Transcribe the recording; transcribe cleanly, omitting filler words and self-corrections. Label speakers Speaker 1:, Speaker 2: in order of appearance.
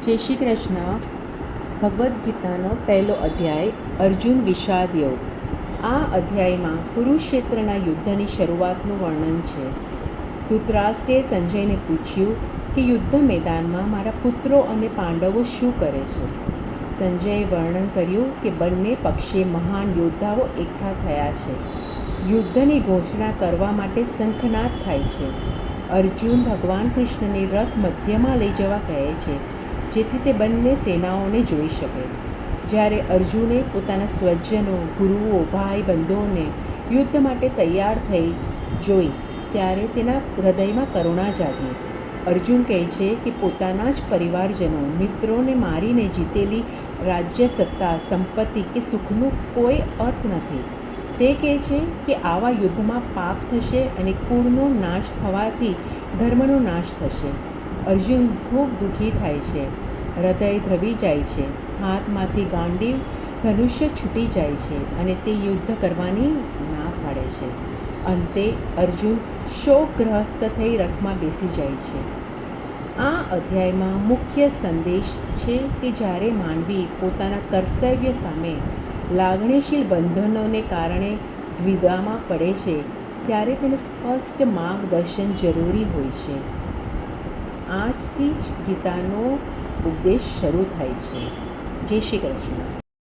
Speaker 1: જય શ્રી કૃષ્ણ. ભગવદ્ ગીતાનો પહેલો અધ્યાય અર્જુન વિષાદ યોગ. આ અધ્યાયમાં કુરુક્ષેત્રના યુદ્ધની શરૂઆતનું વર્ણન છે. ધૃતરાષ્ટ્રે સંજયને પૂછ્યું કે યુદ્ધ મેદાનમાં મારા પુત્રો અને પાંડવો શું કરે છે. સંજયે વર્ણન કર્યું કે બંને પક્ષે મહાન યોદ્ધાઓ એકઠા થયા છે. યુદ્ધની ઘોષણા કરવા માટે શંખનાદ થાય છે. અર્જુન ભગવાન કૃષ્ણને રથ મધ્યમાં લઈ જવા કહે છે, જેથી તે બંને સેનાઓને જોઈ શકે. જ્યારે અર્જુને પોતાના સ્વજનો, ગુરુઓ, ભાઈ બંધુઓને યુદ્ધ માટે તૈયાર થઈ જોઈ ત્યારે તેના હૃદયમાં કરુણા જાગી. અર્જુન કહે છે કે પોતાના જ પરિવારજનો, મિત્રોને મારીને જીતેલી રાજ્ય, સત્તા, સંપત્તિ કે સુખનો કોઈ અર્થ નથી. તે કહે છે કે આવા યુદ્ધમાં પાપ થશે અને કુળનો નાશ થવાથી ધર્મનો નાશ થશે. અર્જુન ખૂબ દુઃખી થાય છે. હૃદય દ્રવી જાય છે. હાથમાંથી ગાંડીવ ધનુષ્ય છૂટી જાય છે અને તે યુદ્ધ કરવાની ના પાડે છે. અંતે અર્જુન શોકગ્રસ્ત થઈ રથમાં બેસી જાય છે. આ અધ્યાયમાં મુખ્ય સંદેશ છે કે જ્યારે માનવી પોતાના કર્તવ્ય સામે લાગણીશીલ બંધનોને કારણે દ્વિધામાં પડે છે, ત્યારે તેને સ્પષ્ટ માર્ગદર્શન જરૂરી હોય છે. આજથી જ ગીતાનો ઉપદેશ શરૂ થાય છે. જય શ્રી કૃષ્ણ.